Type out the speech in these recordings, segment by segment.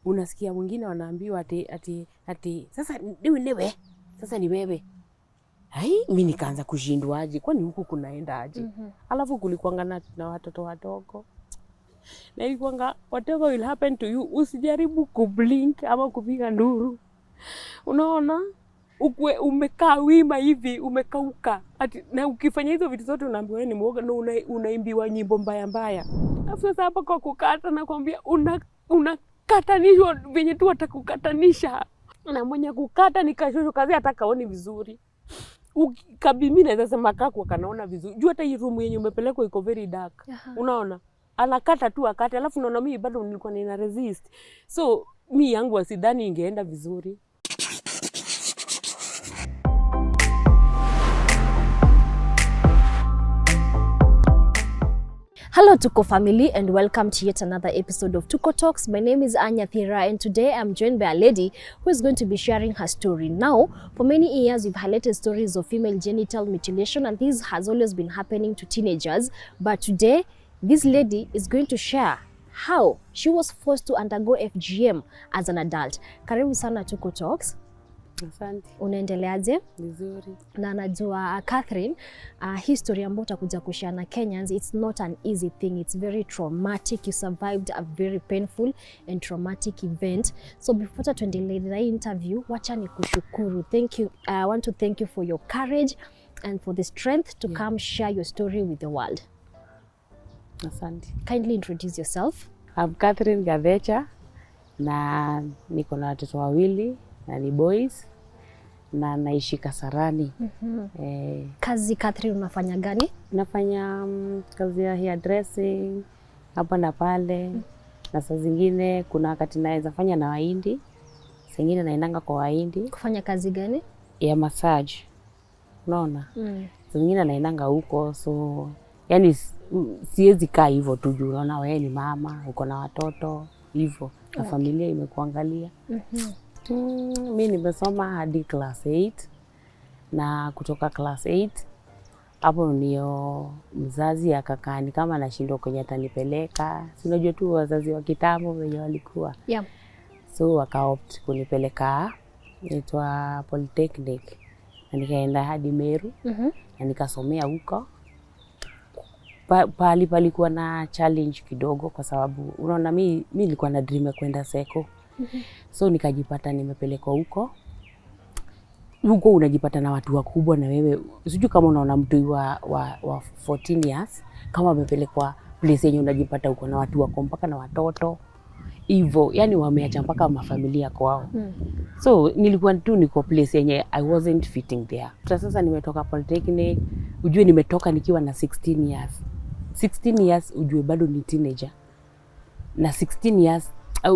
unasikia mwingine wanaambiwa ati sasa ni wewe. Hai, mimi nikaanza kushindwa aje, kwani huku kunaenda aje? Alafu kulikuanga na watoto wadogo. Na ilikuanga whatever will happen to you, usijaribu kublink ama kupiga nduru. Unaona? Umekaa wima hivi, umekauka. Na ukifanya hizo vitu zote unaambiwa wewe ni mwoga na unaimbiwa nyimbo mbaya. Alafu sasa hapa kwa kukata nakwambia unakatanishwa venye tu atakukatanisha. Na mwenye kukata nikashushu kazi atakaoni vizuri. Mimi naweza sema kako kanaona vizuri. Jua hata hii room yenye umepelekwa iko very dark. Unaona? Anakata tu akate, alafu unaona mimi bado nilikuwa nina resist. So mimi yangu asidhani ingeenda vizuri. Hello Tuko family and welcome to yet another episode of Tuko Talks. My name is Anya Thira and today I'm joined by a lady who is going to be sharing her story. Now, for many years we've highlighted stories of female genital mutilation and this has always been happening to teenagers. But today, this lady is going to share how she was forced to undergo FGM as an adult. Karibu sana Tuko Talks. Asante. Unaendeleaje? Vizuri. Na najua Catherine, history ambayo utakuja kushare na Kenyans, it's not an easy thing. It's very traumatic. You survived a very painful and traumatic event. So before tuendelee na hii interview, wacha nikushukuru. Thank you. I want to thank you for your courage and for the strength to come share your story with the world. Asante. Kindly introduce yourself. I'm Catherine Gavecha na niko na watoto wawili na ni boys na naishi Kasarani. Kazi Catherine unafanya gani? Nafanya kazi ya hairdressing hapa na pale. Na saa zingine kuna wakati naweza fanya na Wahindi. Saa zingine naendanga kwa Wahindi. Kufanya kazi gani? Ya massage. Unaona? Saa zingine naendanga huko, so yani siwezi kaa hivyo tu juu unaona wewe ni mama, uko na watoto hivyo. Na familia imekuangalia. Mimi nimesoma hadi class 8 na kutoka class 8 hapo ndio mzazi akakani kama anashindwa kwenye atanipeleka. Si unajua tu wazazi wa kitambo wenye walikuwa. Yeah. So wakaopt kunipeleka inaitwa Polytechnic. Na nikaenda hadi Meru na nikasomea huko. Palikuwa na challenge kidogo kwa sababu unaona mimi nilikuwa na dream ya kwenda seko. So nikajipata nimepelekwa huko. Huko unajipata na watu wakubwa na wewe sijui kama unaona mtu wa 14 years kama amepelekwa place yenye unajipata uko na watu wako mpaka na watoto hivyo, yani wameacha mpaka mafamilia kwao. So nilikuwa tu niko place yenye I wasn't fitting there. Sasa nimetoka Polytechnic, ujue nimetoka nikiwa na 16 years. 16 years ujue bado ni teenager. Na 16 years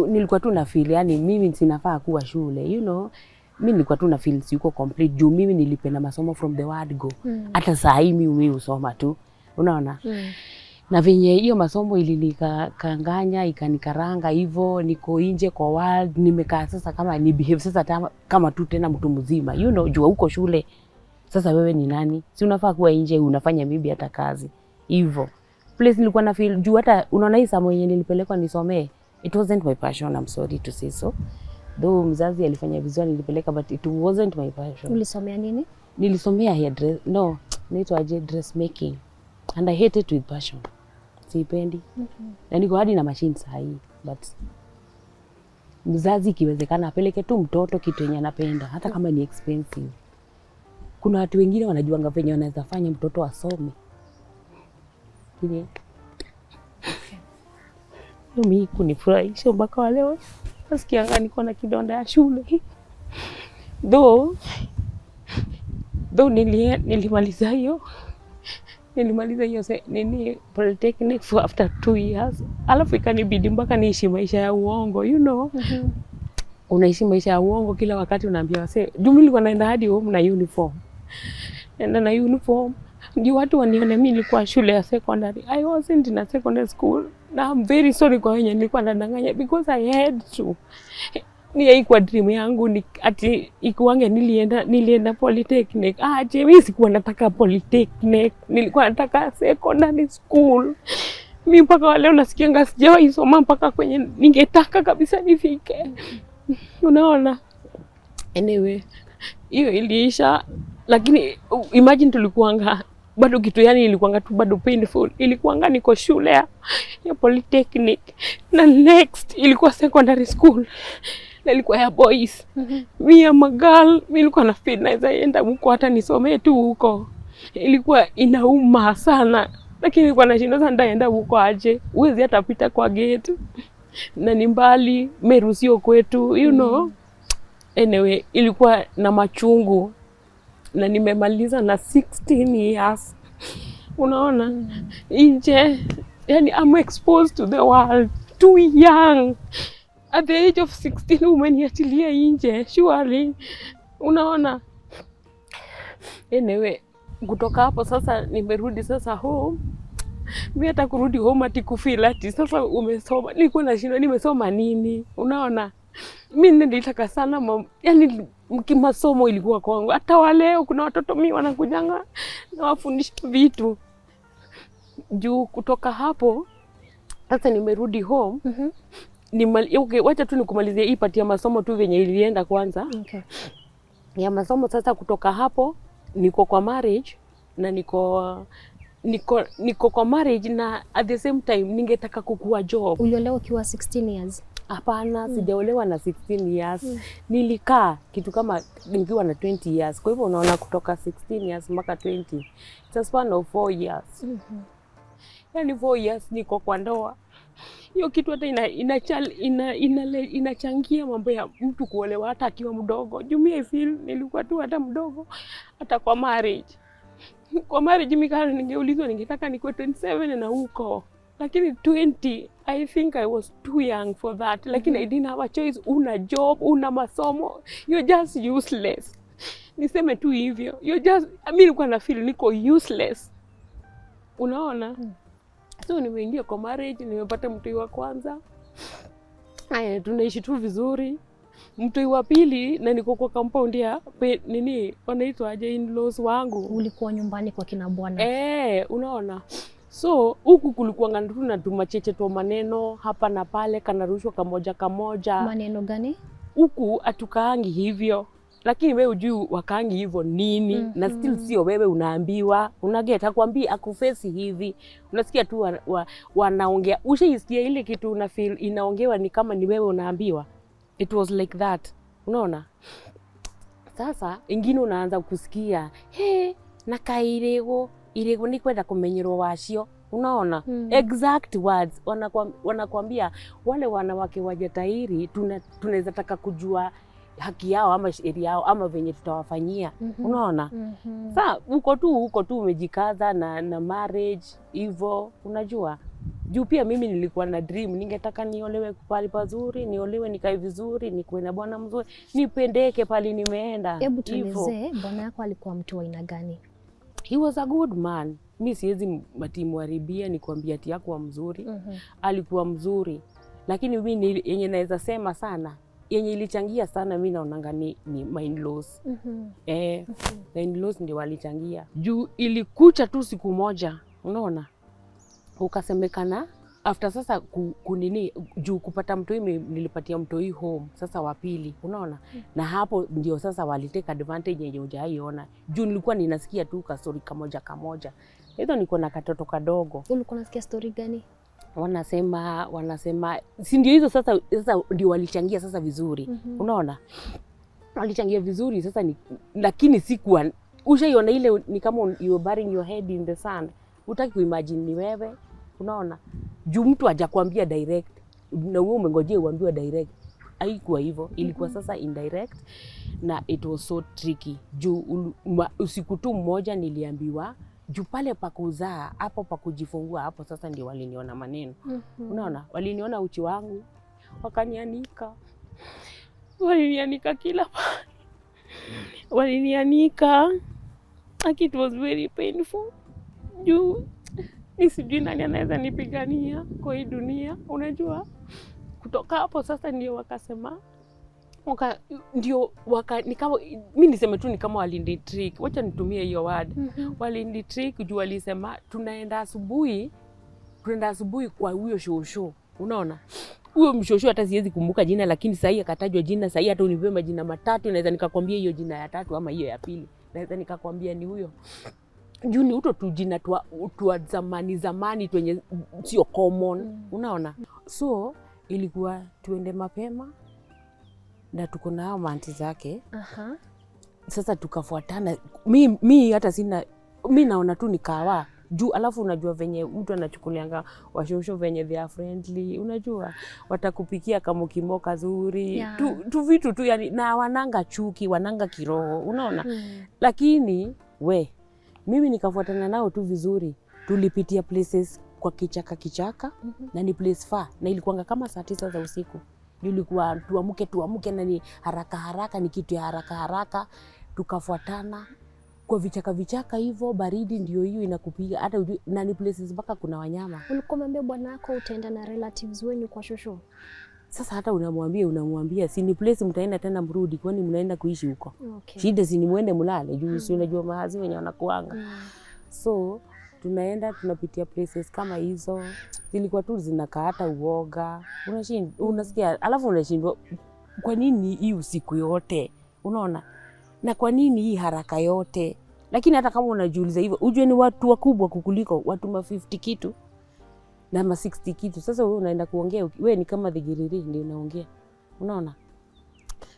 nilikuwa tu na feel yani mimi sinafaa kuwa shule, you know. Mimi nilikuwa tu na feel siko complete juu mimi nilipenda masomo from the word go. Hata saa hii mimi husoma tu. Unaona? Na venye hiyo masomo ilinikanganya, ikanikaranga hivyo, niko nje kwa world, nimekaa sasa kama ni behave sasa kama tu tena mtu mzima. You know, jua huko shule. Sasa wewe ni nani? Si unafaa kuwa nje unafanya maybe hata kazi. Hivyo. Place nilikuwa na feel juu hata unaona hii somo yenye nilipelekwa nisomee. It wasn't my passion, I'm sorry to say so. Though mzazi alifanya vizuri nilipeleka but it wasn't my passion. Ulisomea nini? Nilisomea naitwa dressmaking. And I hate it with passion. Siipendi. Na niko hadi na machine saa hii but mzazi ikiwezekana apeleke tu mtoto kitu yenye anapenda hata kama ni expensive. Kuna watu wengine wanajuanga venye wanaweza fanya mtoto asome. Kile mimi kunifurahisha mpaka wa leo. Nasikianga niko na kidonda ya shule. Though nilimaliza hiyo nini Polytechnic for after 2 years. Alafu ikanibidi mpaka niishi maisha ya uongo, you know. Unaishi maisha ya uongo kila wakati unaambia wase. Juu nilikuwa naenda hadi home na uniform. Naenda na uniform. Ndio watu wanione mimi nilikuwa shule ya secondary. I wasn't in a secondary school. Na I'm very sorry kwa wenye nilikuwa nadanganya because I had to. Ni haikuwa dream yangu ni ati ikuange nilienda Polytechnic. Mimi sikuwa nataka Polytechnic. Nilikuwa nataka secondary school. Mimi mpaka wale unasikianga sijawahi soma mpaka kwenye ningetaka kabisa nifike. Unaona? Anyway, hiyo iliisha, lakini imagine tulikuanga bado kitu yani ilikuanga tu bado painful. Ilikuanga niko shule ya polytechnic na next ilikuwa secondary school. Na ilikuwa ya boys. Mimi am a girl, mimi nilikuwa na feel naweza enda huko hata nisomee tu huko. Ilikuwa inauma sana. Lakini nilikuwa nashinda sana ndaenda huko aje. Huwezi hata pita kwa gate. Na ni mbali, Meru sio kwetu, you know. Anyway, ilikuwa na machungu. Na nimemaliza na 16 years. Unaona? Nje, yani I'm exposed to the world. Too young. At the age of 16 umeniachilia nje, surely. Unaona? Anyway, kutoka hapo sasa nimerudi sasa home. Mimi hata kurudi home ati kufeel ati sasa umesoma. Nilikuwa nashinda nimesoma nini? Unaona? Mimi nilitaka sana yani kimasomo ilikuwa kwangu. Hata waleo kuna watoto mimi wanakujanga na wafundisha vitu. Juu kutoka hapo sasa nimerudi home. Okay, wacha tu nikumalizie hii part ya masomo tu venye ilienda kwanza. Okay. Ya masomo sasa kutoka hapo niko kwa marriage na niko kwa marriage na at the same time ningetaka kukua job. Uliolewa ukiwa 16 years? Hapana, sijaolewa na 16 years. Nilikaa kitu kama nikiwa na 20 years. Kwa hivyo unaona kutoka 16 years mpaka 20. It's a span of 4 years. Yani 4 years niko kwa ndoa. Hiyo kitu hata inachangia mambo ya mtu kuolewa hata akiwa mdogo. Jumia feel nilikuwa tu hata mdogo hata kwa marriage. Kwa marriage mimi ningeulizwa ningetaka nikuwe 27 na huko. Lakini 20, I think I was too young for that. Lakini I didn't have a choice. Una job, una masomo. You're just useless. Niseme tu hivyo. Mimi nilikuwa na feel niko useless. Unaona? So nimeingia kwa marriage, nimepata mtoi wa kwanza. Haya, tunaishi tu vizuri. Mtoi wa pili na niko kwa compound ya wanaitwa aje in-laws wangu. Ulikuwa nyumbani kwa kina bwana? Unaona. So huku kulikuwa ngandu na tumacheche tu maneno hapa na pale kanarushwa kamoja. Maneno gani? Huku atukaangi hivyo. Lakini wewe hujui wakaangi hivyo nini. Na still sio wewe unaambiwa. Unageta kwambia akufesi hivi. Unasikia tu wanaongea. Ushaisikia ile kitu una feel inaongewa ni kama ni wewe unaambiwa. It was like that. Unaona? Sasa ingine unaanza kusikia, nakairego ni kwenda kumenyerwa wacio. Unaona? Exact words wanakuambia wale wanawake wajatairi tunaweza taka kujua haki yao ama sheria yao ama venye tutawafanyia. Unaona? Sasa uko tu umejikaza na marriage hivyo, unajua. Juu pia mimi nilikuwa na dream, ningetaka niolewe pale pazuri, niolewe nikae vizuri, nikuwe na bwana mzuri, nipendeke pale nimeenda. Hebu tuelezee bwana yako alikuwa mtu wa aina gani? He was a good man. Mimi siwezi matimuharibia nikwambia ati yako mzuri. Alikuwa mzuri. Lakini mimi yenye naweza sema sana, yenye ilichangia sana mimi naonanga ni my in-laws. The in-laws ndio walichangia. Juu ilikucha tu siku moja, unaona? Ukasemekana after sasa juu kupata mtoi nilipatia mtoi home sasa wa pili, unaona? Na hapo ndio sasa waliteka advantage yenye hujaiona. Juu nilikuwa ninasikia tu ka story kamoja. Hizo niko na katoto kadogo. Ulikuwa unasikia story gani? Wanasema si ndio hizo sasa ndio walichangia sasa vizuri. Unaona? Walichangia vizuri sasa lakini sikuwa ushaiona ile ni kama you burying your head in the sand. Utaki kuimagine ni wewe. Unaona? Juu mtu hajakwambia direct na wewe umengojea uambiwe direct. Haikuwa hivyo, ilikuwa sasa indirect na it was so tricky. Juu usiku tu mmoja niliambiwa juu pale pa kuzaa hapo pa kujifungua hapo sasa ndio waliniona maneno. Unaona? Waliniona uchi wangu, wakanianika. Walinianika kila pale. Walinianika. It was very painful. Juu sijui nani anaweza nipigania kwa hii dunia, unajua? Kutoka hapo sasa ndio wakasema ni kama mimi niseme tu ni kama walindi trick. Wacha nitumie hiyo word. Walindi trick juu walisema tunaenda asubuhi tuenda asubuhi kwa huyo shosho. Unaona? Huyo mshosho hata siwezi kumbuka jina, lakini sasa akatajwa jina. Sasa hata unipe majina matatu naweza nikakwambia hiyo jina ya tatu ama hiyo ya pili. Naweza nikakwambia ni huyo. Juu ni uto tu jina tu zamani twenye sio common. Unaona? So ilikuwa tuende mapema na tuko na hao manti zake. Sasa tukafuatana. Mi hata sina, mi naona tu nikawa juu, alafu unajua venye mtu anachukulianga washosho venye they are friendly, unajua watakupikia kama kimoka zuri. Yeah. Tu vitu tu yani, na wananga chuki, wananga kiroho, unaona? Lakini mimi nikafuatana nao tu vizuri. Tulipitia places kwa kichaka na ni place far, na ilikuwa kama saa 9 za usiku. Nilikuwa tuamuke na ni haraka ni kitu ya haraka. Tukafuatana kwa vichaka hivyo, baridi ndio hiyo inakupiga hata na ni places mpaka kuna wanyama. Ulikuwa mwambia bwana wako utaenda na relatives wenyu kwa shosho? Sasa hata unamwambia si ni place mtaenda tena mrudi, kwani mnaenda kuishi huko? Okay. Shida si ni muende mulale juu si unajua mahazi wenye wanakuanga. So tunaenda tunapitia places kama hizo, zilikuwa tu zinakaa hata uoga. Unasikia, alafu unashindwa kwa nini hii usiku yote, unaona? Na kwa nini hii haraka yote? Lakini hata kama unajiuliza hivyo, ujue ni watu wakubwa kukuliko, watu 50 kitu na 60 kitu. Sasa wewe unaenda kuongea, wewe ni kama dhigiriri ndio unaongea, unaona?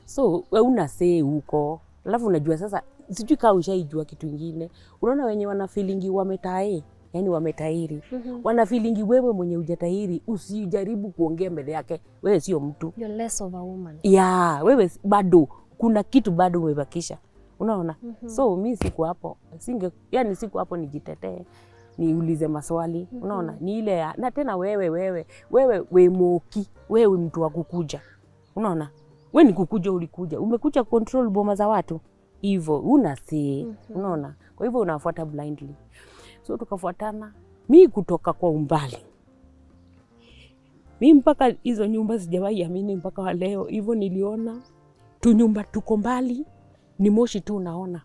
So wewe unasee huko, alafu unajua sasa, sijui kama ushaijua kitu kingine. Unaona wenye wana feelingi wametae, yani wametairi. Wana feelingi wewe mwenye hujatairi, usijaribu kuongea mbele yake, wewe sio mtu. You're less of a woman. Yeah, wewe bado kuna kitu bado umebakisha, unaona? So mimi siku hapo siku hapo nijitetee, niulize maswali, unaona? Ni ile na tena wewe moki, wewe mtu wa kukuja, unaona? Wewe ni kukuja, ulikuja umekuja control boma za watu hivyo, unasi unaona? Kwa hivyo unafuata blindly. So tukafuatana, mimi kutoka kwa umbali, mimi mpaka hizo nyumba sijawahi amini mpaka wa leo. Hivyo niliona tu nyumba tuko mbali, ni moshi tu unaona.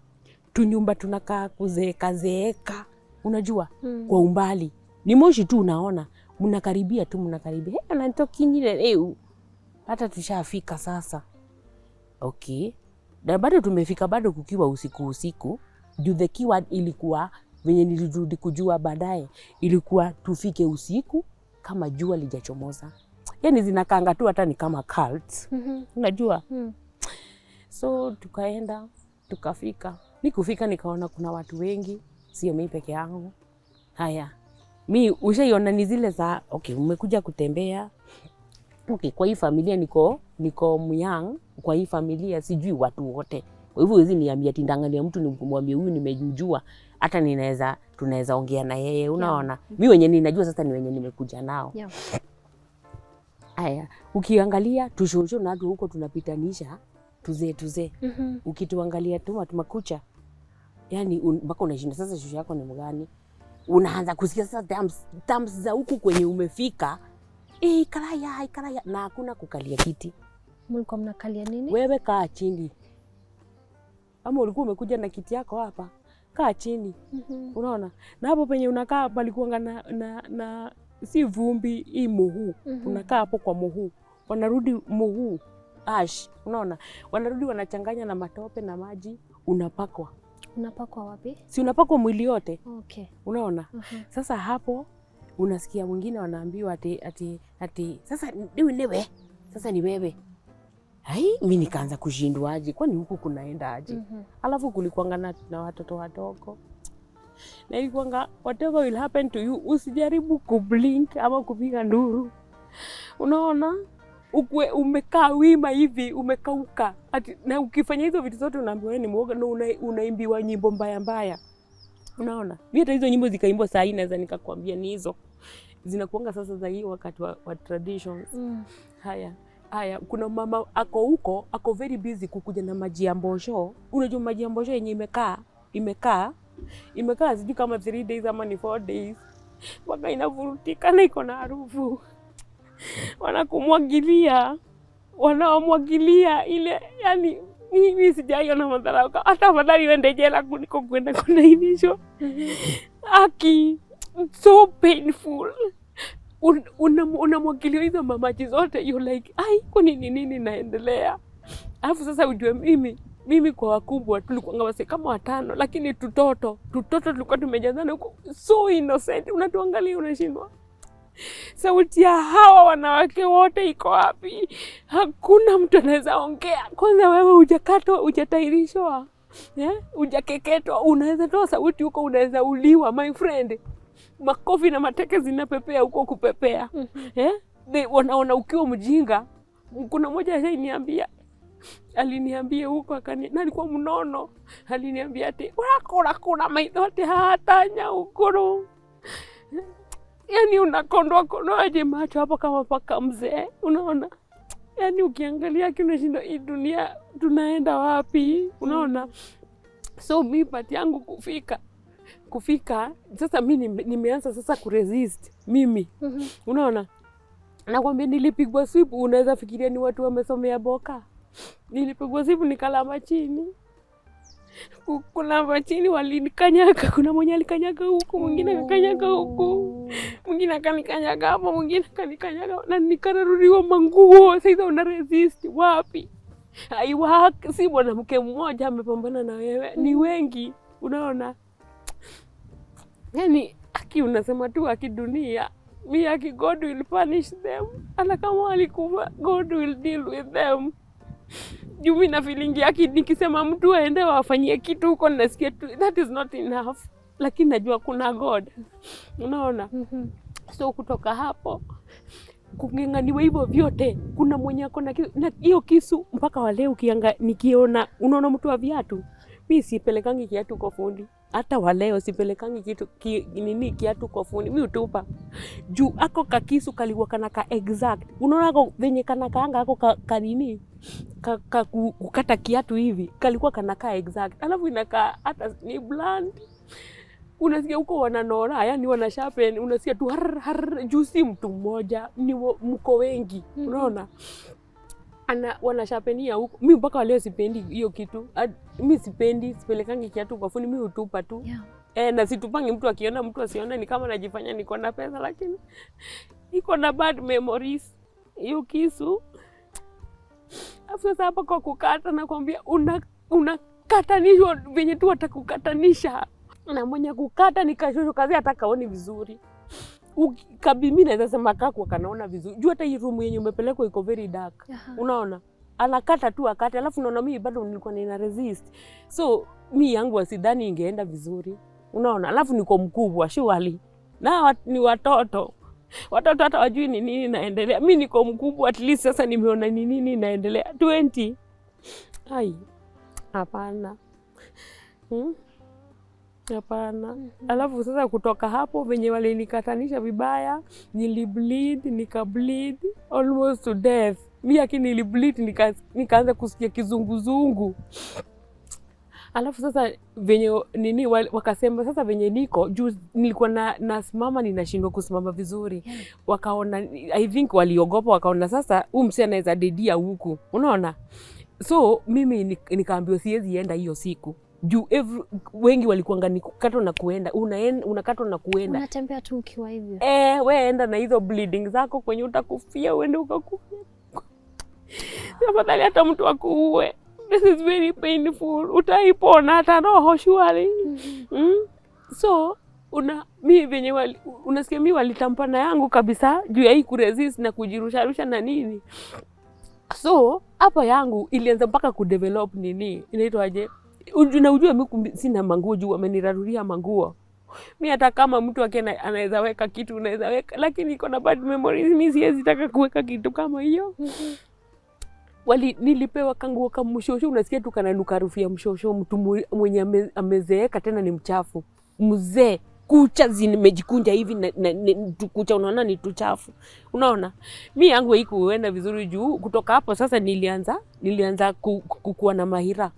Tu nyumba tunakaa kuzeeka, unajua? Kwa umbali ni moshi tu unaona. Mnakaribia, anatokinyile hata tushafika sasa. Okay. Na bado tumefika, bado kukiwa usiku. Juu the keyword ilikuwa venye nilirudi kujua baadaye, ilikuwa tufike usiku kama jua lijachomoza. Yani zinakanga tu hata ni kama cult. Unajua? So tukaenda, tukafika. Nikufika nikaona kuna watu wengi, sio mimi peke yangu. Haya. Mimi ushaiona ni zile za umekuja kutembea. Kwa hii familia niko myang, kwa hii familia sijui watu wote. Kwa hivyo hizi niambia tindangania mtu nimwambie huyu nimejua, hata tunaweza ongea na yeye, unaona? Mimi wenye ninajua sasa ni wenye nimekuja nao. Haya, ukiangalia tushosho na watu huko tunapitanisha tuze. Ukituangalia tu tumakucha. Yani mpaka unashinda sasa shosho yako ni mgani? Unaanza kusikia sasa terms za huku kwenye umefika. Ikalaya na hakuna kukalia kiti. Mlikuwa mnakalia nini? Wewe kaa chini. Ama ulikuwa umekuja na kiti yako hapa, kaa chini. Unaona? Na hapo penye unakaa palikuwa na si vumbi, hii muhu. Unakaa hapo kwa muhu. Wanarudi muhu ash, unaona? Wanarudi wanachanganya na matope na maji, unapakwa. Unapakwa wapi? Si unapakwa mwili yote. Okay. Unaona? Sasa hapo unasikia mwingine wanaambiwa ati sasa niwe. Sasa ni wewe. Mimi nikaanza kushindwa aje, kwani huku kunaenda aje? Alafu kulikuwa na watoto wadogo. Na ilikuwa whatever will happen to you, usijaribu kublink ama kupiga nduru. Unaona? Umekaa wima hivi, umekauka. Na ukifanya hizo vitu zote unaambiwa ni muoga, na unaimbiwa nyimbo mbaya. Unaona? Mimi hata hizo nyimbo zikaimbwa saa hii naweza nikakwambia ni hizo. Zinakuanga sasa za hiyo wakati wa traditions. Haya, kuna mama ako huko, ako very busy kukuja na maji ya mbosho. Unajua maji ya mbosho yenye imekaa sijui kama 3 days ama ni 4 days. Mpaka inavurutika na iko na harufu. Wanamwagilia ile, yani mimi sijaiona madhara. Hata afadhali uende jela kuliko kwenda kunainisho. So painful. unamwagilia hizo mamaji zote, you like ai, kwa nini naendelea? Alafu sasa ujue mimi kwa wakubwa tulikuwa wase kama 5, lakini tutoto tulikuwa tumejazana huko, so innocent, unatuangalia unashindwa sauti ya hawa wanawake wote iko wapi? Hakuna mtu anaweza ongea. Kwanza wewe hujakatwa, hujatairishwa, hujakeketwa, unaweza toa sauti huko, unaweza uliwa my friend. Makofi na mateke zinapepea huko kupepea. Wanaona ukiwa mjinga. Kuna mmoja aliniambia huko na alikuwa mnono. Aliniambia ati unakula maidhote hatanya ukuru. Yani unakondoaje macho hapo kama paka mzee, unaona? Yani ukiangalia kinashinda hii dunia tunaenda wapi, unaona? So mi pati yangu kufika sasa mimi nimeanza sasa kuresist mimi. Unaona? Nakwambia nilipigwa sweep, unaweza fikiria ni watu wamesomea boka. Nilipigwa sweep nikalamba chini. Kulamba chini walinikanyaga, kuna mmoja alikanyaga huku, mwingine akakanyaga huku. Mwingine akanikanyaga hapo, mwingine akanikanyaga na nikararuliwa manguo. Sasa una resist wapi? Aiwa, si mwanamke mmoja amepambana na wewe, ni wengi, unaona? Yani unasema tu akidunia, mi God will punish them. Ala kama alikufa, God will deal with them. Jumi na feeling yake nikisema mtu aende wafanyie kitu huko nasikia tu that is not enough, lakini najua kuna God, unaona? So kutoka hapo kungenganiwa hivyo vyote, kuna mwenye ako na hiyo kisu mpaka wale nikiona, unaona mtu wa viatu, mimi sipelekangi kiatu kwa fundi. Hata waleo sipelekangi kiatu kwa fundi, mimi utupa. Juu ako kakisu kaliwa kanaka exact. Unaona ako venye kanakaanga ako kanini kukata kiatu hivi, kalikuwa kanaka exact. Alafu inakaa hata ni blunt. Unasikia huko wananora, yani wanasharpen, unasikia tu har juu si mtu mmoja, ni mko wengi, unaona? Wanashapenia huko. Mimi mpaka waleo sipendi hiyo kitu. Mimi sipelekangi kiatu kwa fundi, mimi utupa tu. Na situpangi mtu akiona, mtu asione ni kama najifanya niko na pesa, lakini iko na bad memories. Hiyo kisu. Afu sasa hapa kwa kukata nakwambia unakatanishwa venye tu watakukatanisha. Na mwenye kukata nikashushu kazi atakaoni vizuri. Mimi naweza sema kwa kanaona vizuri. Jua hata hii room yenye umepelekwa iko very dark. Unaona? Anakata tu akate, alafu unaona mimi bado nilikuwa nina resist. So mimi yangu asidhani ingeenda vizuri. Unaona? Alafu niko mkubwa surely. Na ni watoto. Watoto hata wajui ni nini naendelea. Mimi niko mkubwa, at least sasa nimeona ni nini naendelea. 20. Ai. Hapana. Hapana. Alafu sasa kutoka hapo venye wale nikatanisha vibaya, nilibleed, nikableed almost to death. Mimi akini nilibleed nikaanza kusikia kizunguzungu. Alafu sasa venye nini wakasema sasa venye niko juu nilikuwa nasimama ninashindwa kusimama vizuri. Wakaona, I think waliogopa, wakaona sasa msi anaweza dedia huku. Unaona? So mimi nikaambiwa siwezi enda hiyo siku. Juu wengi walikuanga ni kukatwa na kuenda, unakatwa na kuenda. Unatembea tu ukiwa hivyo. Wewe enda na hizo bleeding zako kwenye utakufia, uende ukakufia. Tafadhali hata mtu akuue. This is very painful. Utaipona hata roho surely. So mimi venye unasikia mimi walitampana yangu kabisa juu ya hii kuresist na kujirusharusha na nini. So hapa yangu ilianza mpaka kudevelop nini inaitwaje. Unajua mimi sina manguo juu amenirarulia manguo. Mimi hata kama mtu anaweza weka kitu unaweza weka, lakini iko na bad memories. Mimi siwezi taka kuweka kitu kama hiyo. Nilipewa kanguo kama mshosho, unasikia tu kananuka harufu ya mshosho, mtu mwenye amezeeka tena ni mchafu. Mzee kucha zimejikunja hivi na kucha unaona ni tuchafu. Unaona? Mimi yangu haikuenda vizuri juu kutoka hapo sasa nilianza kukuwa na mahira.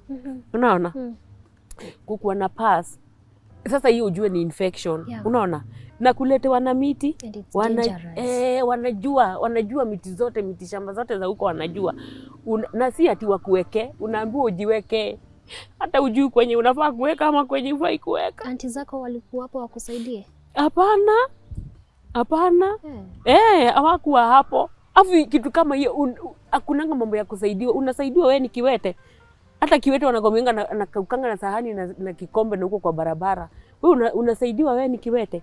Unaona? Kukuwa na pass. Sasa hiyo ujue ni infection. Unaona? Na kuletewa na miti wanajua miti zote, miti shamba zote za huko wanajua. Na si ati wakuweke, unaambiwa ujiweke. Hata ujui kwenye unafaa kuweka ama kwenye hufai kuweka. Aunti zako walikuwa hapo wakusaidie? Hapana. Hapana. Hawakuwa hapo. Afu kitu kama hiyo hakunanga mambo ya kusaidiwa. Unasaidiwa wewe ni kiwete. Hata kiwete wanagomenga na kukanga na sahani na kikombe na huko kwa barabara. Wewe unasaidiwa wewe ni kiwete.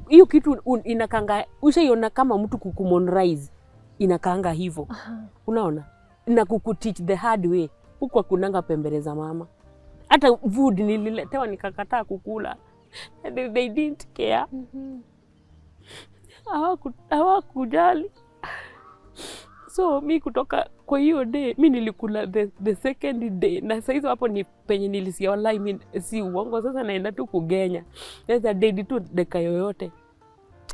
Hiyo kitu inakanga ushaiona kama mtu kukumonrise inakanga hivyo. Unaona? Na kukuteach the hard way. Huko kunanga pembeleza mama. Hata food nililetewa nikakataa kukula. They didn't care. Hawakujali. So mi kutoka kwa hiyo day mi nilikula the second day, na saizo hapo ni penye nilisikia wallahi mi si uongo. Sasa naenda tu kugenya. Sasa day tu deka yoyote.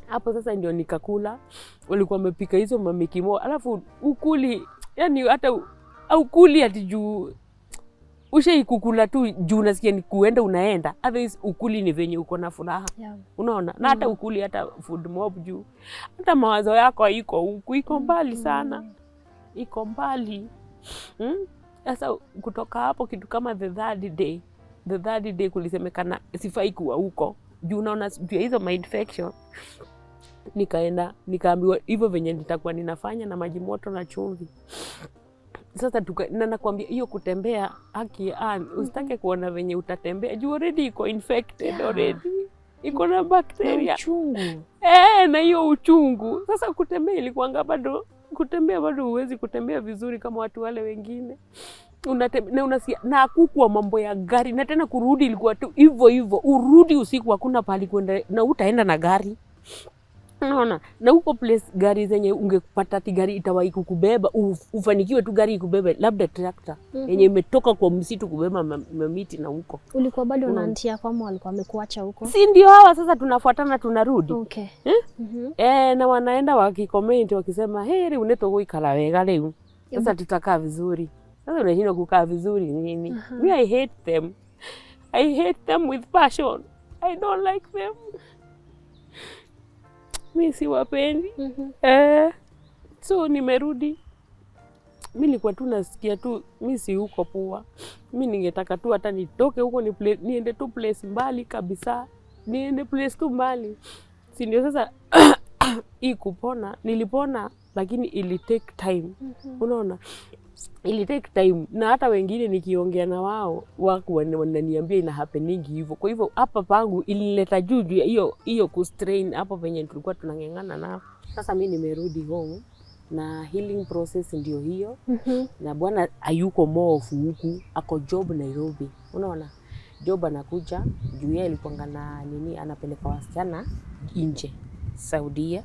Hapo sasa ndio nikakula. Walikuwa wamepika hizo mamikimo. Alafu ukuli, yani hata ukuli ati juu ushai kukula tu juu unasikia ni kuenda unaenda. Otherwise ukuli ni venye uko na furaha. Unaona? Na hata ukuli hata food mob juu. Hata mawazo yako haiko huku, iko mbali sana. Iko mbali. Sasa kutoka hapo kitu kama the third day kulisemekana sifai kuwa huko. Juu unaona juu hizo my infection. Nikaambiwa hivyo venye nitakuwa ninafanya na maji moto na chumvi. Sasa na nakwambia hiyo kutembea haki usitake kuona venye utatembea. Juu already iko infected already. Iko na bacteria. Na uchungu. Na hiyo uchungu. Sasa kutembea huwezi kutembea vizuri kama watu wale wengine. Na unasikia na hakukuwa mambo ya gari, na tena kurudi ilikuwa tu hivyo. Urudi usiku hakuna pali kwenda na utaenda na gari. Unaona? Na huko place gari zenye ungepata ati gari itawahi kukubeba, ufanikiwe tu gari ikubebe, labda tractor yenye imetoka kwa msitu kubeba miti na huko. Ulikuwa bado na aunti yako ama walikuwa wamekuacha huko? Si ndio hawa sasa tunafuatana tunarudi. Okay. Na wanaenda wakicomment wakisema heri uneto kuikala wega leo. Sasa tutakaa vizuri. Sasa unashindwa kukaa vizuri nini? Me I hate them. I hate them with passion. I don't like them. Mi siwapendi. So nimerudi. Mi nilikuwa tu nasikia tu mi si huko poa. Mi ningetaka tu hata nitoke huko niende tu place mbali kabisa. Niende place tu mbali. Si ndio sasa hii kupona, nilipona lakini ili take time. Unaona? Ili take time, na hata wengine nikiongea na wao wako wananiambia ina happening hivyo. Kwa hivyo hapa pangu ilileta juu hiyo kustrain hapo venye tulikuwa tunangengana na. Sasa mimi nimerudi home na healing process ndio hiyo. Na bwana hayuko Mofu huku, ako job Nairobi. Unaona? Job anakuja juu yeye alikuwa na anapeleka wasichana nje Saudia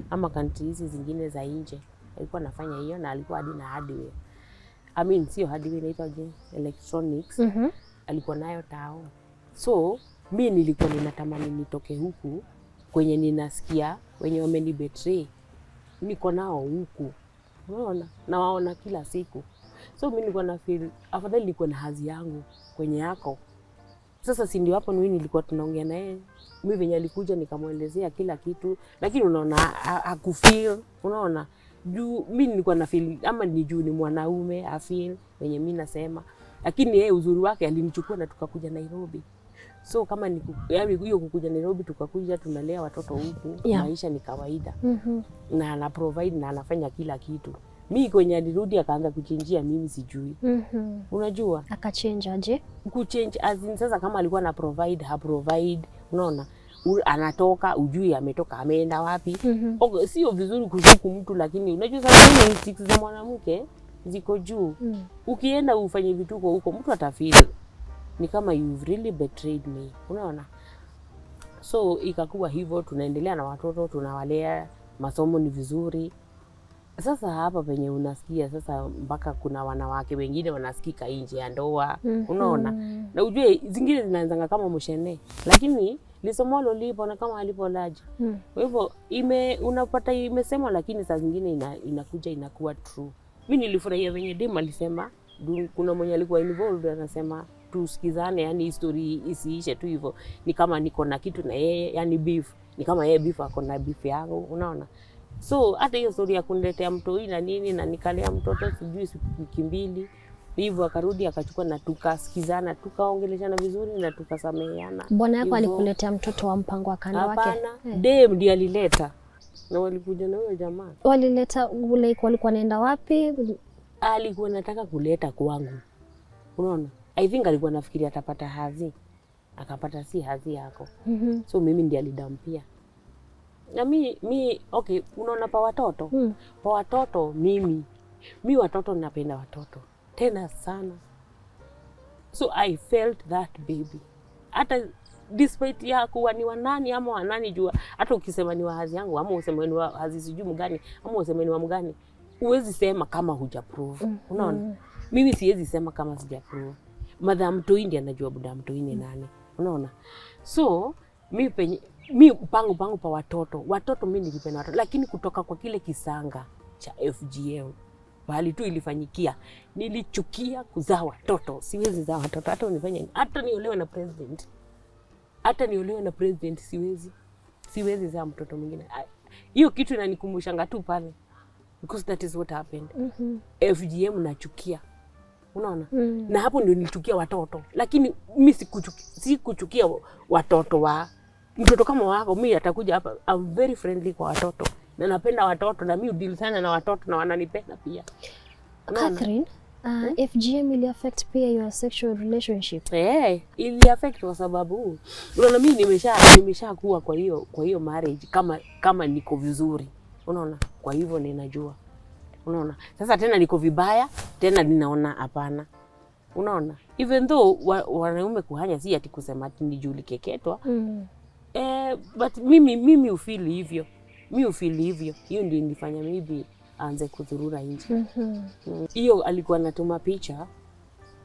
ama countries zingine za nje. Alikuwa anafanya hiyo na alikuwa hadi na hardware. Sio hardware, inaitwa electronics. Alikuwa nayo tao. So mimi nilikuwa ninatamani nitoke huku kwenye ninasikia wenye wameni betray. Niko nao huku. Unaona? Na waona kila siku. So mimi nilikuwa na feel afadhali nilikuwa na hazi yangu kwenye yako. Sasa si ndio hapo mimi nilikuwa tunaongea na yeye. Mimi venye alikuja nikamuelezea kila kitu, lakini unaona hakufeel. Unaona? Juu mimi nilikuwa na feel ama ni juu ni mwanaume afeel wenye mimi nasema, lakini yeye uzuri wake alinichukua na tukakuja Nairobi. So kama ni hiyo kukuja Nairobi tukakuja tunalea watoto huku, maisha ni kawaida. Na ana provide na anafanya kila kitu. Mimi kwenye alirudi akaanza kuchinjia mimi sijui. Unajua? Akachange aje? Kuchange as in sasa kama alikuwa na provide, ha provide, unaona? Anatoka ujui ametoka ameenda wapi. Sio vizuri kushuku mtu, lakini unajua sasa instincts za mwanamke ziko juu. Ukienda ufanye vituko huko mtu atafeel ni kama you've really betrayed me. Unaona? So ikakuwa hivyo, tunaendelea na watoto tunawalea, masomo ni vizuri. Sasa hapa penye unasikia sasa mpaka kuna wanawake wengine wanasikika nje ya ndoa. Unaona? Na ujue zingine zinaanzanga kama mshene, lakini lisomalo lipo na kama alipolaji. Kwa hivyo unapata imesemwa, lakini saa zingine inakuja inakuwa true. Mimi nilifurahia venye dem alisema, kuna mwenye alikuwa involved anasema tusikizane, yani history isiishe tu hivyo. Ni kama niko na kitu na yeye, yani beef. Ni kama yeye beef ako na beef yangu, unaona? So hata hiyo story ya kuniletea mtoi na nini na nikalea mtoto sijui wiki mbili. Hivyo akarudi akachukua na tukasikizana, tukaongeleshana vizuri na tukasameheana. Bwana yako alikuletea mtoto wa mpango wa kando wake? Hapana, dem ndiye alileta. Na walikuja na huyo jamaa. Walileta ule, walikuwa naenda wapi? Alikuwa nataka kuleta kwangu. Unaona? I think alikuwa nafikiria atapata hadhi. Akapata si hadhi yako. So mimi ndiye alidampia. Na mi okay, unaona pa watoto? Pa watoto mimi watoto napenda watoto. Tena sana. So I felt that baby. Hata despite ya kuwa ni wanani ama wanani jua, hata ukisema ni wahazi yangu ama useme ni wahazi sijui mgani ama useme ni wa mgani, huwezi sema kama huja prove. Unaona? Mimi siwezi sema kama sija prove. Madam Mtoi ndiye anajua buda Mtoi ni nani. Unaona? So mi pangu pa watoto mimi nilipenda watoto, lakini kutoka kwa kile kisanga cha FGM bali tu ilifanyikia, nilichukia kuzaa watoto. Siwezi zaa watoto, hata unifanye hata niolewe na president. Hata niolewe na president siwezi zaa mtoto mwingine. Hiyo kitu inanikumbusha tu pale, because that is what happened. FGM nachukia. Unaona? Na hapo ndio nilichukia watoto. Lakini mimi sikuchukia watoto wa mtoto kama wako. Mimi atakuja hapa, I'm very friendly kwa watoto. Na napenda watoto na mimi deal sana na watoto na wananipenda pia. Catherine, FGM ili affect pia your sexual relationship? Ili affect kwa sababu unaona mimi nimesha kuwa kwa hiyo marriage kama niko vizuri. Unaona? Kwa hivyo ninajua. Unaona? Sasa tena niko vibaya, tena ninaona hapana. Unaona? Even though wanaume kuhanya si ati kusema ati nijulikeketwa. But mimi ufeel hivyo. Hiyo ndio nilifanya maybe aanze kudhurura nje. Hiyo alikuwa anatuma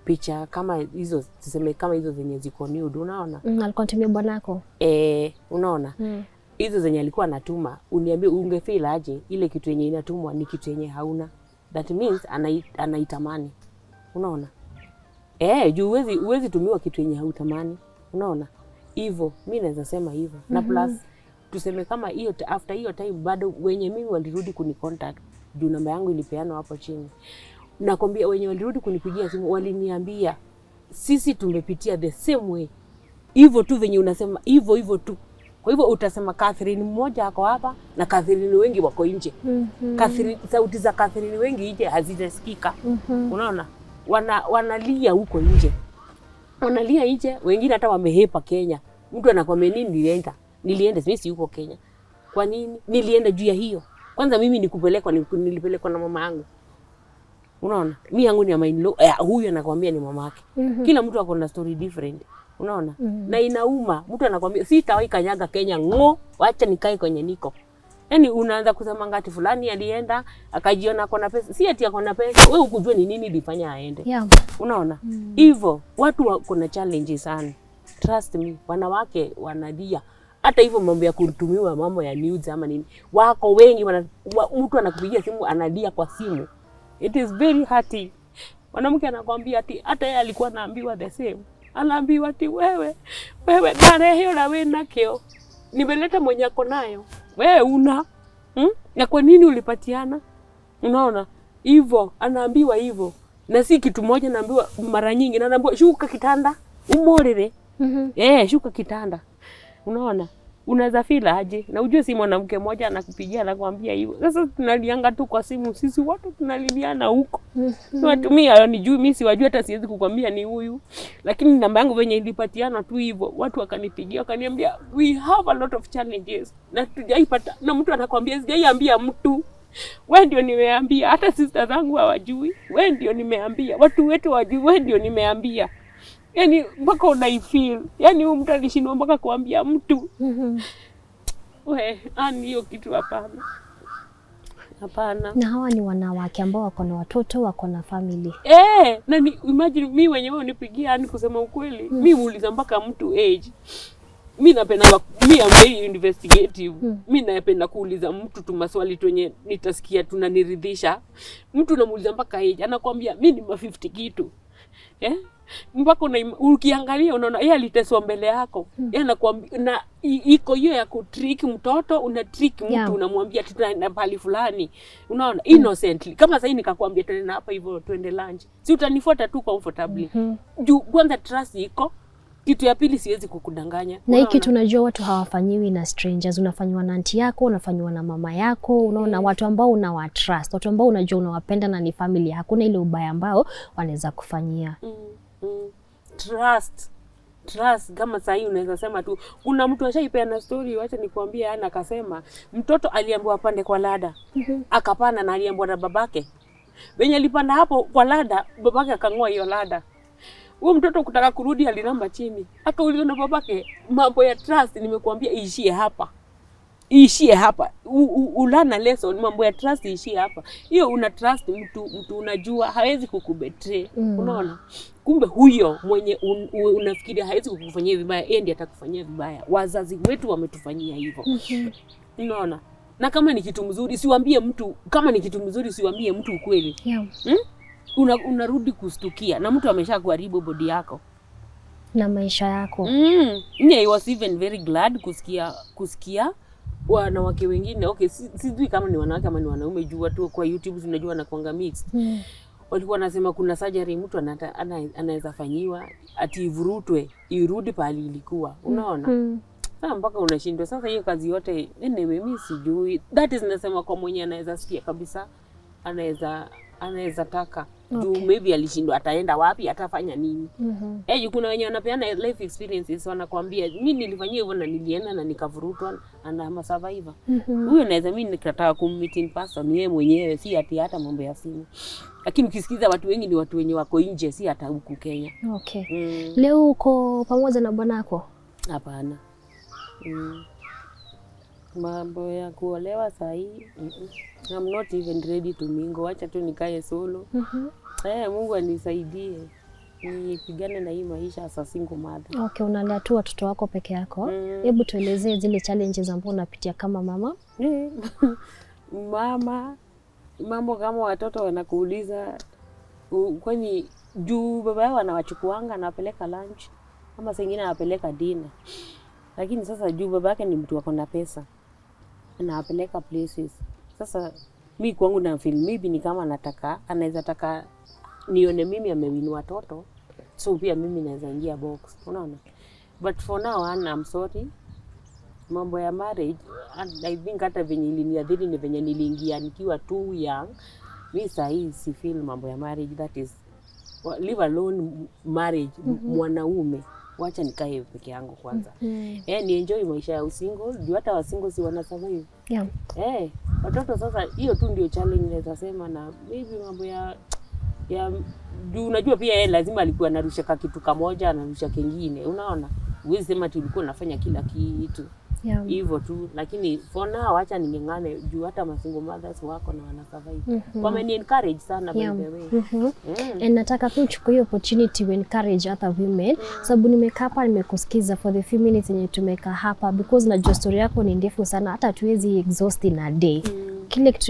picha kama hizo, tuseme kama hizo zenye ziko nude, unaona? Alikuwa anatumia bwanako. Unaona? Hizo zenye alikuwa anatuma, uniambie ungefeel aje ile kitu yenye inatumwa ni kitu yenye hauna. That means anaitamani. Unaona? Juu uwezi tumiwa kitu yenye hautamani. Unaona? Hivyo mimi naweza sema hivyo. Na plus tuseme kama hiyo after hiyo time bado wenye mimi walirudi kunicontact juu namba yangu ilipeanwa hapo chini. Nakwambia wenye walirudi kunipigia simu waliniambia sisi tumepitia the same way. Hivyo tu venye unasema hivyo tu. Kwa hivyo utasema Catherine mmoja ako hapa na Catherine wengi wako nje. Catherine, sauti za Catherine wengi nje hazijasikika. Unaona? Wanalia huko nje. Wanalia nje, wengine hata wamehepa Kenya. Mtu anakwambia nini nilienda sisi huko Kenya. Kwa nini? Nilienda juu ya hiyo. Kwanza mimi nilipelekwa na mama yangu. Unaona? Mimi yangu ni ya in-law, huyu anakuambia ni mama yake. Kila mtu ako na story different. Unaona? Na inauma. Mtu anakuambia sitawahi kanyaga Kenya wacha nikae kwenye niko. Yaani unaanza kusema ngati fulani alienda akajiona ako na pesa. Si ati ako na pesa. Wewe ukujua ni nini ilifanya aende. Unaona? Hivyo watu wako na challenge sana. Trust me, wanawake wanalia. Hata hivyo mambo ya kutumiwa mambo ya news ama nini. Wako wengi mtu anakupigia simu analia kwa simu. It is very hurting. Mwanamke anakuambia ati hata yeye alikuwa anaambiwa the same. Anaambiwa ati wewe dare hiyo na wewe nakio. Nimeleta mwenye ako nayo. Wewe una na kwa nini ulipatiana? Unaona? Hivyo anaambiwa hivyo. Na si kitu moja naambiwa mara nyingi, na naambiwa shuka kitanda umorere. Shuka kitanda. Unaona? Unaweza feel aje? Na ujue si mwanamke mmoja anakupigia anakuambia hivyo. Sasa tunalianga tu kwa simu, sisi wote tunaliliana huko. Watumia nijui mimi siwajui, hata siwezi kukwambia ni huyu. Lakini namba yangu venye ilipatiana tu hivyo, watu wakanipigia wakaniambia we have a lot of challenges. Na tujaipata, na mtu anakuambia sijaiambia mtu. Wewe ndio nimeambia, hata sister zangu hawajui. Wewe ndio nimeambia, watu wetu hawajui, wewe ndio nimeambia. Yaani mpaka unaifeel. Yaani huyu mtu alishindwa mpaka kuambia mtu. Hiyo kitu hapana. Na hawa ni wanawake ambao wako na watoto, wako na family. Na imagine mimi wenyewe unipigia kusema ukweli. Mimi muuliza mpaka mtu age. Mimi napenda mimi am very investigative. Mimi napenda kuuliza mtu tu maswali twenye nitasikia tunaniridhisha. Mtu namuuliza mpaka age, anakuambia mimi ni 50 kitu. Mpaka ukiangalia unaona yeye aliteswa mbele yako. Yeye anakuambia na iko hiyo ya kutrick mtoto, una trick mtu unamwambia tuna pali fulani. Unaona innocently. Kama sasa nikakwambia tena hapa hivyo twende lunch. Si utanifuata tu comfortably. Juu kwanza trust iko. Kitu ya pili siwezi kukudanganya. Na hiki tunajua watu hawafanyiwi na strangers, unafanywa na aunti yako, unafanywa na mama yako, unaona watu ambao unawatrust, watu ambao unajua unawapenda na ni familia. Hakuna ile ubaya ambao wanaweza kufanyia. Trust kama sasa hii unaweza sema tu kuna mtu ashaipeana story, acha nikwambie, ana akasema mtoto aliambiwa pande kwa lada. Akapanda na aliambiwa na babake. Wenye alipanda hapo kwa lada, babake akangoa hiyo lada. Huyo mtoto kutaka kurudi alinamba chini. Akauliza na babake, mambo ya trust nimekuambia iishie hapa. Iishie hapa. Ulana lesson, mambo ya trust iishie hapa. Hiyo una trust mtu unajua hawezi kukubetray. Unaona? Kumbe huyo mwenye unafikiria hawezi kukufanyia vibaya, yeye ndiye atakufanyia vibaya. Wazazi wetu wametufanyia hivyo. Unaona? Na kama ni kitu mzuri siwaambie mtu, kama ni kitu mzuri siwaambie mtu ukweli. Unarudi kustukia na mtu ameshakuharibu body yako na maisha yako. I was even very glad kusikia wanawake wengine, okay, sijui kama ni wanawake ama ni wanaume, juu watu kwa YouTube tunajua wanakuanga mixed. Walikuwa wanasema kuna surgery mtu anaweza fanyiwa ati ivurutwe irudi pale ilikuwa. Unaona? Sasa mpaka unashindwa. Sasa hiyo kazi yote mimi sijui. That is nasema kwa mwenye anaweza sikia kabisa, anaweza taka. Juu maybe alishindwa ataenda wapi, atafanya nini. Kuna wenye wanapeana life experiences wanakuambia mimi nilifanyia hivyo na nilienda na nikavurutwa na ama survivor. Huyo naweza mimi nikataka kummeet in person yeye mwenyewe, si ati hata mambo ya simu. Lakini ukisikiza watu wengi ni watu wenye wako nje, si hata huku Kenya. Leo uko pamoja na bwanako? Hapana. Mambo ya kuolewa saa hii I'm not even ready to mingle. Acha tu nikae solo. Mungu anisaidie nipigane na hii maisha as a single mother. Okay, unalea tu watoto wako peke yako. Hebu tuelezee zile challenges ambazo unapitia kama mama. Mambo kama watoto wanakuuliza kwani juu baba yao anawachukuanga anawapeleka lunch ama sengine anawapeleka dinner. Lakini sasa juu baba yake ni mtu akona pesa anawapeleka places. Sasa mimi kwangu na feel maybe ni kama anaweza taka nione mimi amewini watoto, so pia mimi naweza ingia box. Unaona? But for now I'm sorry. Mambo ya marriage I think hata venye iliniadhiri ni venye niliingia nikiwa too young. Mimi sasa hii si feel mambo ya marriage, that is leave alone marriage. Mwanaume wacha nikae peke yangu kwanza. Ni enjoy maisha ya usingle, juu hata wasingle si wana survive. Watoto sasa hiyo tu ndio challenge naweza sema. Na maybe mambo ya juu unajua pia yeye lazima alikuwa anarusha kitu kamoja anarusha kingine. Unaona? Huwezi sema tulikuwa nafanya kila kitu. Hivyo tu, lakini for now acha ningengane juu hata masingle mothers wako na wana survive. Wameni encourage sana by the way. And nataka kuchukua hiyo opportunity to encourage other women. Sababu nimekaa hapa nimekusikiza for the few minutes yenye tumekaa hapa, because najua story yako ni ndefu sana, hata tuwezi exhaust in a day.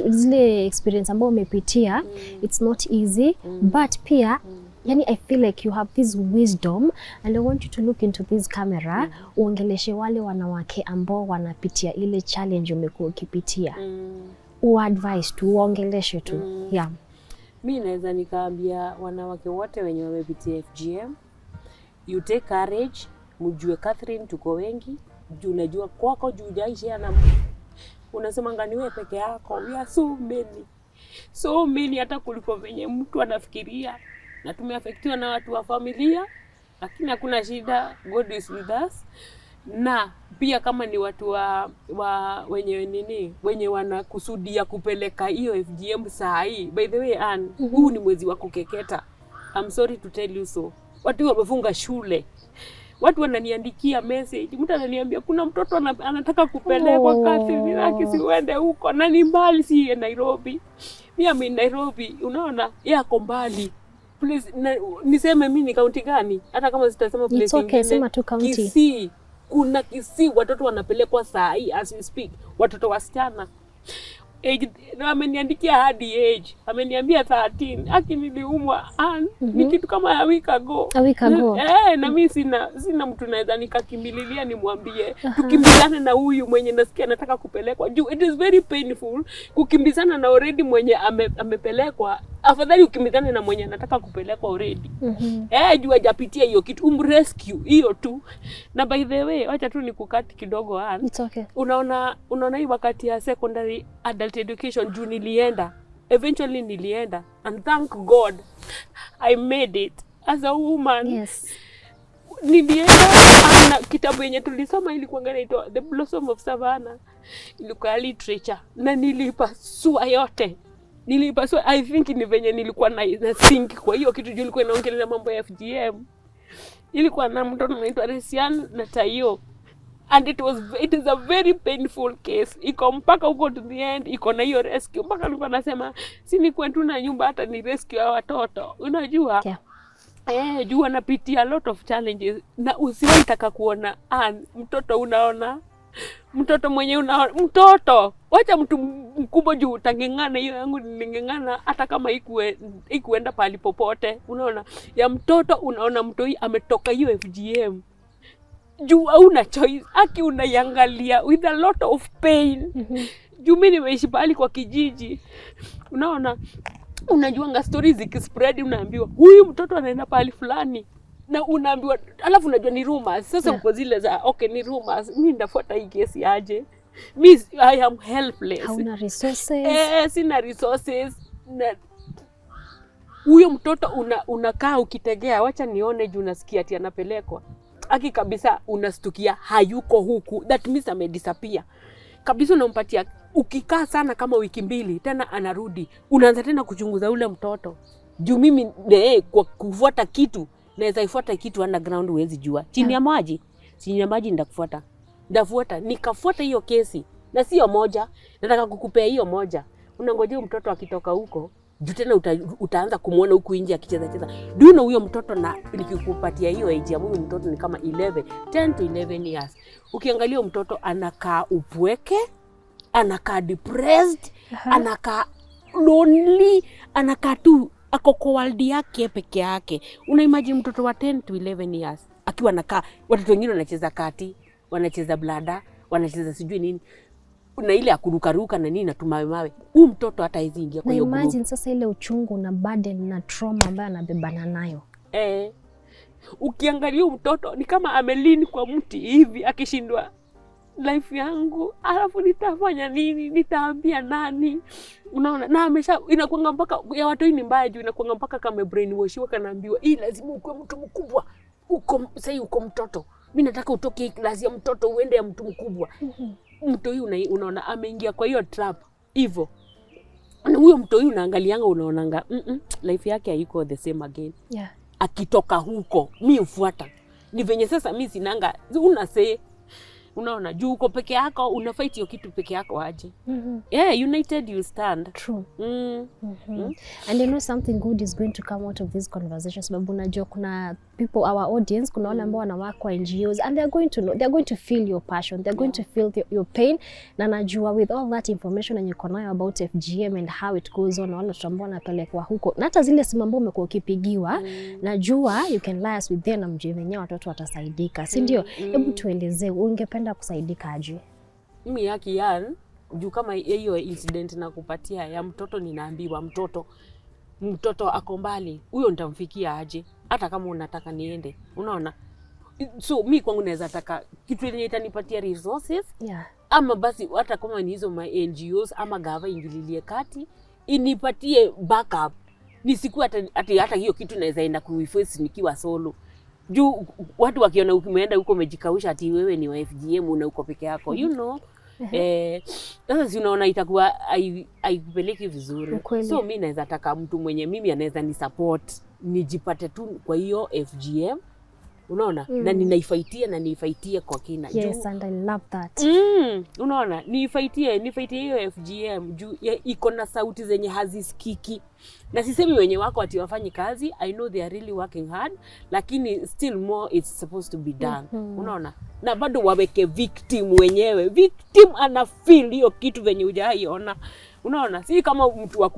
Zile experience ambayo umepitia, it's not easy, but pia yani I feel like you have this wisdom and I want you to look into this camera, uongeleshe wale wanawake ambao wanapitia ile challenge umekuwa ukipitia. Uadvise tu, uongeleshe tu. Mimi naweza nikaambia wanawake wote wenye wamepitia FGM, you take courage, mjue Catherine tuko wengi, juu unajua kwako juu jaisha na unasema ngani wewe peke yako. We are so many hata kuliko venye mtu anafikiria. Na tumeafektiwa na watu wa familia, lakini hakuna shida, God is with us. Na pia kama ni watu wenye wanakusudia kupeleka hiyo FGM saa hii, by the way huu ni mwezi wa kukeketa. I'm sorry to tell you so. Watu wamefunga shule. Watu wananiandikia message, mtu ananiambia kuna mtoto anataka kupelekwa Catherine, akisiwende huko na ni mbali, si Nairobi. Mimi Nairobi, unaona, yako mbali. Please, niseme mimi ni kaunti gani? Hata kama sitasema place nyingine. It's okay, sema tu kaunti. Kisii. Kuna Kisii watoto wanapelekwa saa hii as we speak. Watoto wasichana. age, na ameniandikia hadi age. Ameniambia 13. Aki niliumwa ni kitu kama a week ago. Na mimi sina mtu naweza nikakimbililia nimwambie tukimbizane na huyu mwenye nasikia nataka kupelekwa. Juu it is very painful kukimbizana na already mwenye amepelekwa. Afadhali ukimbizane na mwenye anataka kupelekwa already. Juu hajapitia hiyo kitu, rescue hiyo tu. Na by the way, acha tu nikukati kidogo It's okay. Unaona hii wakati ya secondary adult education juu eventually nilienda, and thank God I made it as a woman. Yes. Nilienda na kitabu yenye tulisoma ilikuwa inaitwa The Blossom of Savannah, ilikuwa literature, na nilipasua yote. I think ni venye nilikuwa na think kwa hiyo kitu juu ilikuwa inaongelea mambo ya FGM. Ilikuwa na mtoto anaitwa Resian na Tayo, and it is a very painful case. Iko mpaka huko to the end, iko na hiyo rescue mpaka alikuwa anasema si ni kwetu na nyumba hata ni rescue ya watoto, unajua. Juu anapitia a lot of challenges, na usiwaitaka kuona mtoto unaona mtoto mwenye mtoto wacha mtu mkubwa juu utangengana. Hiyo yangu nilingengana hata kama ikuenda pali popote, unaona. Ya mtoto unaona mtu hii ametoka hiyo FGM, juu hauna choice, unaiangalia with a lot of pain. Juu mimi nimeishi pali kwa kijiji, unaona. Unajuanga stories zikispread, unaambiwa huyu mtoto anaenda pali fulani, na unaambiwa, alafu unajua ni rumors. Sasa mko zile za okay ni rumors, mimi ndafuata hii kesi aje? I am helpless. Hauna resources. Sina resources. Na huyo mtoto unakaa ukitegea, wacha nione juu unasikia ati anapelekwa. Kabisa unastukia hayuko huku, that means amedisappear. Kabisa unampatia, ukikaa sana kama wiki 2 tena anarudi, unaanza tena kuchunguza ule mtoto. Juu mimi kwa kufuata kitu, naweza ifuata kitu underground huwezi jua. Chini ya maji ndafuata. Nikafuata hiyo kesi, na sio moja, nataka kukupea hiyo moja. Unangojea mtoto akitoka huko, juu tena utaanza kumuona huku nje akicheza. Do you know huyo mtoto, na nikikupatia hiyo age ya huyo mtoto ni kama 10 to 11 years. Ukiangalia mtoto anakaa upweke, anakaa depressed, anakaa lonely, anakaa tu ako kwa world yake peke yake. Unaimagine mtoto wa 10 to 11 years akiwa anakaa, watoto wengine wanacheza kati, wanacheza blada, wanacheza sijui nini, na ile akurukaruka na nini na tumawe. Huyu mtoto hata hizi ingia kwa hiyo group. Imagine sasa ile uchungu na burden na trauma ambayo anabebana nayo. Ukiangalia mtoto ni kama amelini kwa mti hivi, akishindwa life yangu, alafu nitafanya nini, nitaambia nani, unaona. Na inakuanga mpaka ya watu hii ni mbaya juu inakuanga mpaka kama brainwashiwa, kanaambiwa lazima ukue mtu mkubwa, uko mtoto, mimi nataka utoke klasi ya mtoto uende ya mtu mkubwa. Mtu huyu unaona ameingia kwa hiyo trap hivyo. Na huyo mtu huyu unaangalianga, unaonanga life yake haiko the same again. Akitoka huko mimi ufuata. Ni venye sasa mimi sinanga unaona, juu uko peke yako, unafight hiyo kitu peke yako aje. United you stand. True. And you know something good is going to come out of this conversation, sababu unajua kuna people, our audience, kuna wale ambao wanawako kwa NGOs, and they're going to know, they're going to feel your passion, they're going to feel your pain. Na najua with all that information and you know about FGM and how it goes on, wale tutambua napelekwa huko, na hata zile simu ambazo umekuwa ukipigiwa, najua you can liaise with them na mjue wenyewe watoto watasaidika, si ndio? Hebu tuelezee, ungependa kusaidika aje? Mimi yaki juu kama hiyo incident na kupatia ya mtoto, ninaambiwa mtoto ako mbali, huyo nitamfikia aje hata kama unataka niende, unaona. So mimi kwangu naweza taka kitu yenye itanipatia resources, ama basi hata kama ni hizo my NGOs ama gava ingililie kati inipatie backup, nisikuwa hata hiyo kitu naweza enda kuiface nikiwa solo. Juu watu wakiona umeenda huko umejikausha ati wewe ni wa FGM na uko peke yako, you know. Sasa si unaona itakuwa haipeleki vizuri. So mimi naweza taka mtu mwenye mimi anaweza ni support, nijipate tu kwa hiyo FGM, unaona. Na niifaitie kwa kina. Yes, and I love that. Unaona, niifaitie hiyo FGM juu iko na sauti zenye hazisikiki. Na sisemi wenye wako ati wafanyi kazi, I know they are really working hard, lakini still more it's supposed to be done. Unaona? Na bado waweke victim wenyewe. Victim ana feel hiyo kitu venye hujaiona. Unaona, si kama mtu wa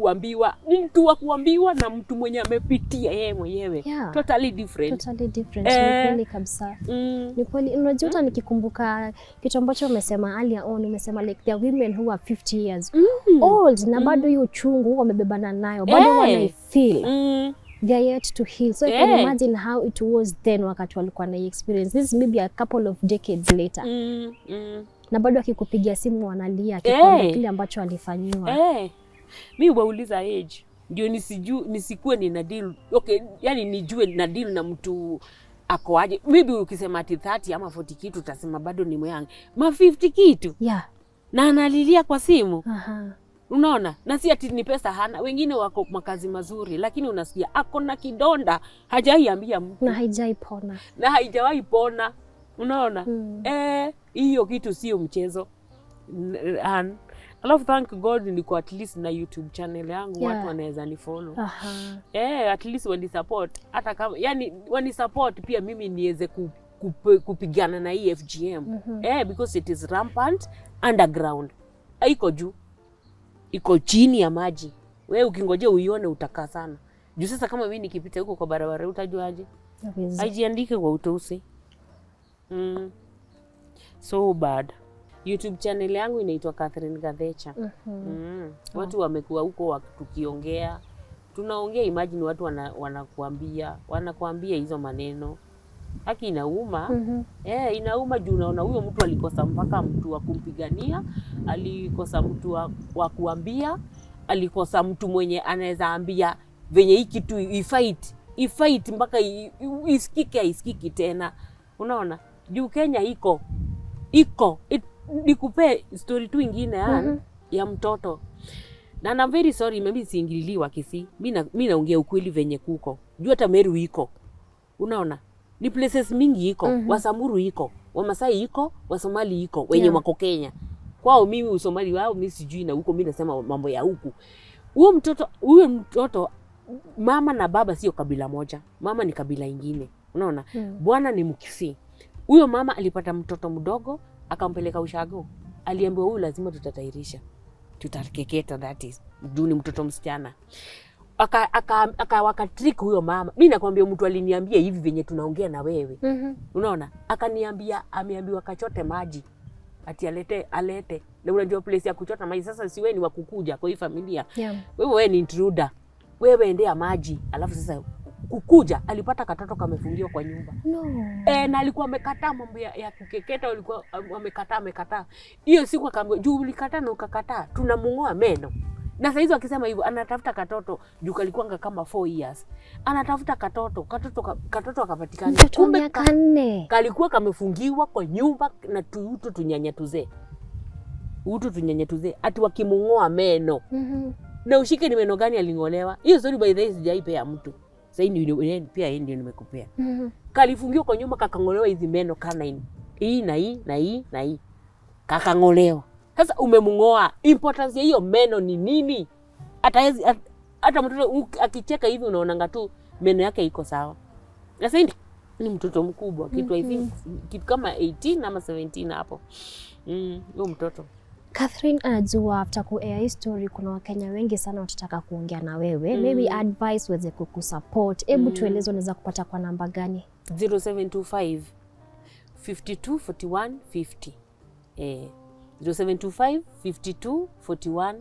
kuambiwa na mtu mwenye amepitia yeye mwenyewe. Totally different. Ni kweli kabisa. Ni kweli. Unajua nikikumbuka kitu ambacho umesema earlier on, umesema like there are women who are 50 years old na bado hiyo uchungu wamebebana nayo, bado wanaifeel. They are yet to heal. So I can imagine how it was then wakati walikuwa na experience. This is maybe a couple of decades later. Na bado akikupigia simu wanalia kikombe kile ambacho alifanyiwa. Mimi wauliza age ndio nisikuwe nina deal. Okay, yani nijue na deal na mtu ako aje. Maybe ukisema ati 30 ama 40 kitu utasema bado ni mwangu. Ma 50 kitu. Na analilia kwa simu. Unaona? Na si ati ni pesa hana. Wengine wako makazi mazuri lakini unasikia ako na kidonda, hajaiambia mtu. Na haijawahi pona. Unaona? Hiyo kitu sio mchezo. Alafu thank God niko at least na YouTube channel yangu, watu wanaweza ni follow. At least wani support, hata kama yani wani support pia mimi niweze kupigana na hii FGM. Because it is rampant underground. Haiko juu. Iko chini ya maji. Wewe ukingojea uione utakaa sana. Juu sasa kama mimi nikipita huko kwa barabara utajuaje? Haijiandike kwa utausi. So bad. YouTube channel yangu inaitwa Catherine Gathecha. Watu wamekuwa huko tukiongea. Tunaongea, imagine watu wanakuambia hizo maneno. Haki inauma. Inauma juu unaona huyo mtu alikosa mpaka mtu wa kumpigania, alikosa mtu wa kuambia, alikosa mtu mwenye anaweza ambia venye hiki tu ifight mpaka isikiki tena. Unaona? Juu Kenya iko nikupe story tu ingine ya mtoto. Na I'm very sorry, maybe siingililiwa Kisii. Mimi naongea ukweli venye kuko. Juu hata Meru iko. Unaona? Ni places mingi iko, Wasamburu iko, Wamasai iko, Wasomali iko, wenye wako Kenya. Kwao mimi Usomali wao mimi sijui, na huko mimi nasema mambo ya huku. Huyo mtoto mama na baba sio kabila moja. Mama ni kabila ingine. Unaona? Bwana ni Mkisii. Huyo mama alipata mtoto mdogo, akampeleka ushago. Aliambiwa huyu lazima tutatairisha. Tutakeketa, that is. Juu ni mtoto msichana. Wakatrick huyo mama. Mimi nakwambia mtu aliniambia hivi venye tunaongea na wewe. Unaona? Akaniambia ameambiwa kachote maji. Ati alete. Na unajua place ya kuchota maji sasa si wewe ni wa kukuja kwa hii familia. Wewe ni intruder. Wewe endea maji. Alafu sasa kukuja alipata katoto kamefungiwa kwa nyumba. Na alikuwa amekataa mambo ya kukeketa, alikuwa amekataa. Hiyo siku akamwambia juu ulikataa na ukakataa, tunamngoa meno. Na sasa hizo akisema hivyo anatafuta katoto juu kalikuwa kama 4 years. Anatafuta katoto akapatikana. Kumbe miaka 4. Kalikuwa kamefungiwa kwa nyumba na tunyanyatuze. Ati wakimngoa meno. Na ushike ni meno gani alingolewa? Hiyo story by the way sijaipea mtu. Sasa ndio pia yeye ndio nimekupea. Kalifungiwa kwa nyumba kakangolewa hizi meno kana hii na hii. Kakangolewa. Sasa umemngoa. Importance ya hiyo meno ni nini? Hata mtoto akicheka hivi unaonanga tu meno yake iko sawa. Sasa ni mtoto mkubwa, kitu I think kitu kama 18 ama 17 hapo. Huyo mtoto. Catherine, anajua after ku-air hii story kuna Wakenya wengi sana watataka kuongea na wewe. Maybe advice weze kukusupport. Hebu tueleze unaweza kupata kwa namba gani? 0725 52 41 50. 0725 52 41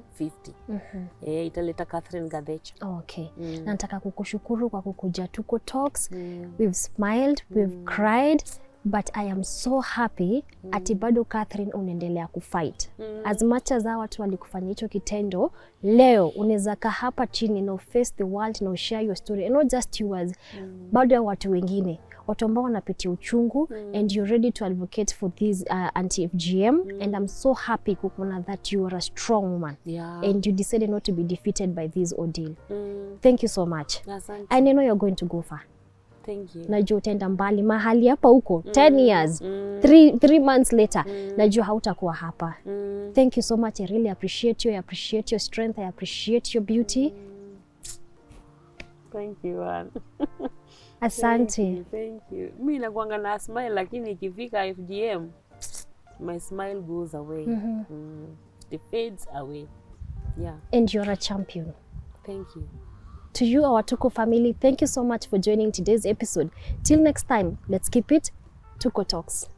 50. Italeta Catherine Gathecha. Okay. Na nataka kukushukuru kwa kukuja Tuko Talks. We've smiled, we've cried. But I am so happy ati bado Catherine unaendelea kufight. As much as watu walikufanya hicho kitendo, leo unaweza kaa hapa chini na face the world na share your story. And not just yours, bado watu wengine. Watu ambao wanapitia uchungu and you're ready to advocate for this anti-FGM. And I'm so happy kukuona that you are a strong woman. And you decided not to be defeated by this ordeal. Thank you so much. I know you're going to go far. Thank you. Najua utaenda mbali mahali hapa huko 10 years 3 months later najua hautakuwa hapa. Thank you so much. I really appreciate you. I appreciate your strength. I appreciate your beauty. Thank you, Ann. Asante. Thank you. Mimi nakuanga na smile lakini ikifika FGM my smile goes away. It fades away. Yeah. and you're a champion. Thank you. To you, our Tuko family, thank you so much for joining today's episode. Till next time, let's keep it Tuko Talks.